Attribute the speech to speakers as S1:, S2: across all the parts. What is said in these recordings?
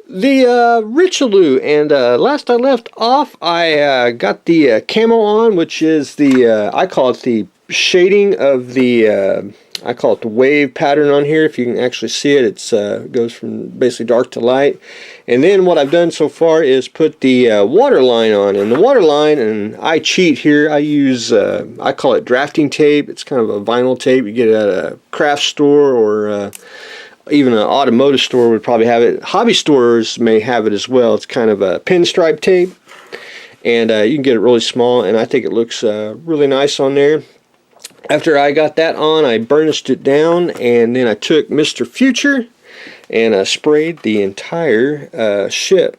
S1: The Richelieu, and last I left off, I got the camo on, which is the, I call it the shading of the, I call it the wave pattern on here. If you can actually see it, it goes from basically dark to light. And then what I've done so far is put the water line on. And the water line, and I cheat here, I use, I call it drafting tape. It's kind of a vinyl tape. You get it at a craft store or even an automotive store would probably have it. Hobby stores may have it as well. It's kind of a pinstripe tape, and you can get it really small, and I think it looks really nice on there. After I got that on, I burnished it down, and then I took Mr. Future and sprayed the entire ship.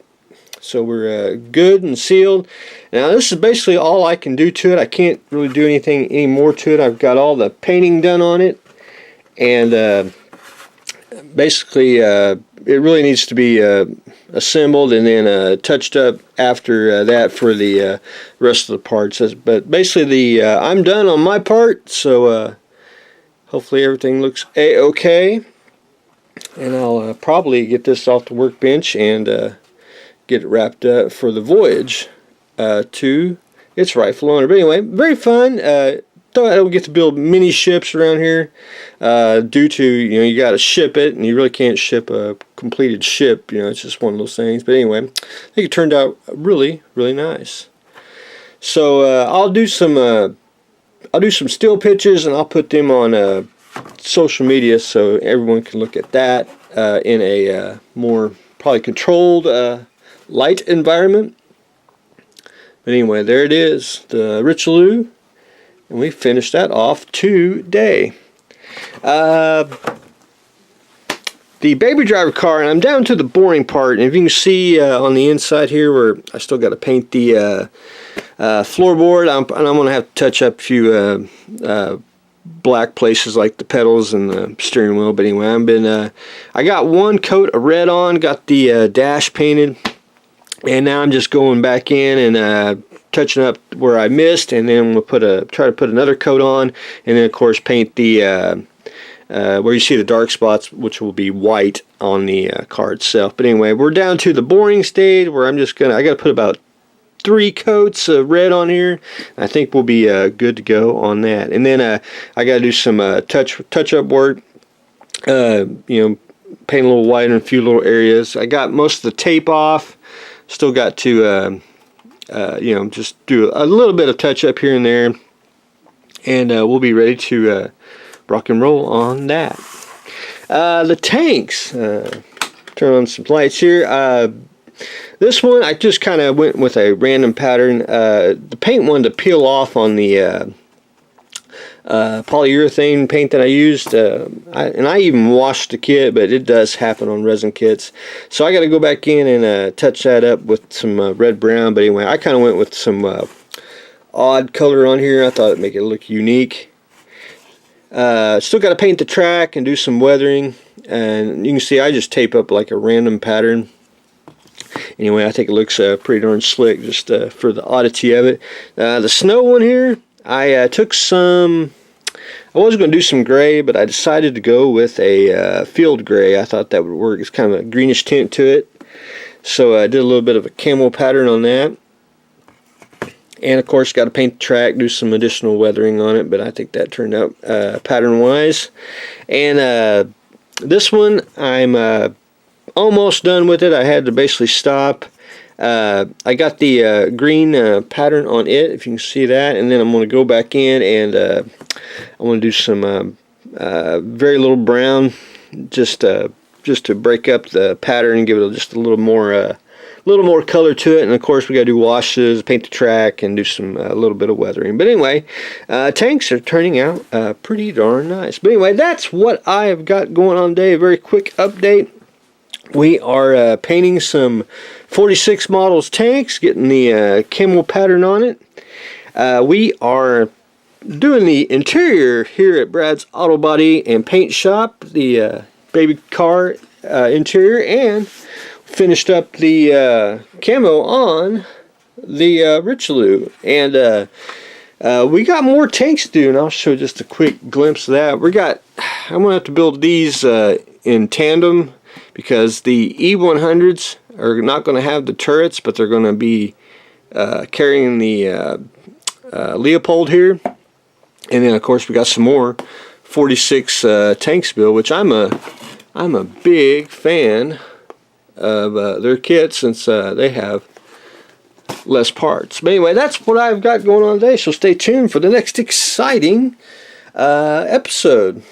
S1: So we're good and sealed. Now this is basically all I can do to it. I can't really do anything any more to it. I've got all the painting done on it, and basically it really needs to be assembled and then touched up after that for the rest of the parts. But basically I'm done on my part, so hopefully everything looks a-okay, and I'll probably get this off the workbench and get it wrapped up for the voyage to its rightful owner. But anyway, very fun. Thought I would get to build mini ships around here due to, you got to ship it, and you really can't ship a completed ship. It's just one of those things. But anyway, I think it turned out really, really nice. So I'll do some still pictures, and I'll put them on social media so everyone can look at that in a more probably controlled light environment. But anyway, there it is, the Richelieu. And we finished that off today. The baby driver car, and I'm down to the boring part. And if you can see on the inside here where I still got to paint the floorboard, and I'm going to have to touch up a few black places like the pedals and the steering wheel. But anyway, I got one coat of red on, got the dash painted, and now I'm just going back in and touching up where I missed, and then we'll try to put another coat on, and then of course paint the where you see the dark spots, which will be white on the car itself. But anyway, we're down to the boring stage where I got to put about 3 coats of red on here. I think we'll be good to go on that. And then I got to do some touch up work. Paint a little white in a few little areas. I got most of the tape off. Still got to just do a little bit of touch up here and there, and we'll be ready to rock and roll on that. The tanks, turn on some lights here. This one I just kind of went with a random pattern. The paint wanted to peel off on the polyurethane paint that I used, and I even washed the kit, but it does happen on resin kits. So I got to go back in and touch that up with some red brown. But anyway, I kind of went with some odd color on here. I thought it'd make it look unique. Still got to paint the track and do some weathering, and you can see I just tape up like a random pattern. Anyway, I think it looks pretty darn slick, just for the oddity of it. The snow one here, I took some, I was going to do some gray, but I decided to go with a field gray. I thought that would work. It's kind of a greenish tint to it. So I did a little bit of a camo pattern on that. And of course, got to paint the track, do some additional weathering on it, but I think that turned out pattern-wise. And this one, I'm almost done with it. I had to basically stop. I got the green pattern on it, if you can see that, and then I'm going to go back in and I want to do some very little brown, just to break up the pattern and give it just a little more color to it. And of course, we got to do washes, paint the track, and do some a little bit of weathering. But anyway, tanks are turning out pretty darn nice. But anyway, that's what I've got going on today. A very quick update. We are painting some 46 models tanks, getting the camo pattern on it. We are doing the interior here at Brad's Auto Body and Paint Shop, the baby car interior, and finished up the camo on the Richelieu. And we got more tanks to do, and I'll show just a quick glimpse of that. I'm going to have to build these in tandem, because the E100s are not going to have the turrets, but they're going to be carrying the Leopold here. And then of course we got some more 46 tanks built, which I'm a big fan of their kit, since they have less parts. But anyway, that's what I've got going on today, so stay tuned for the next exciting episode.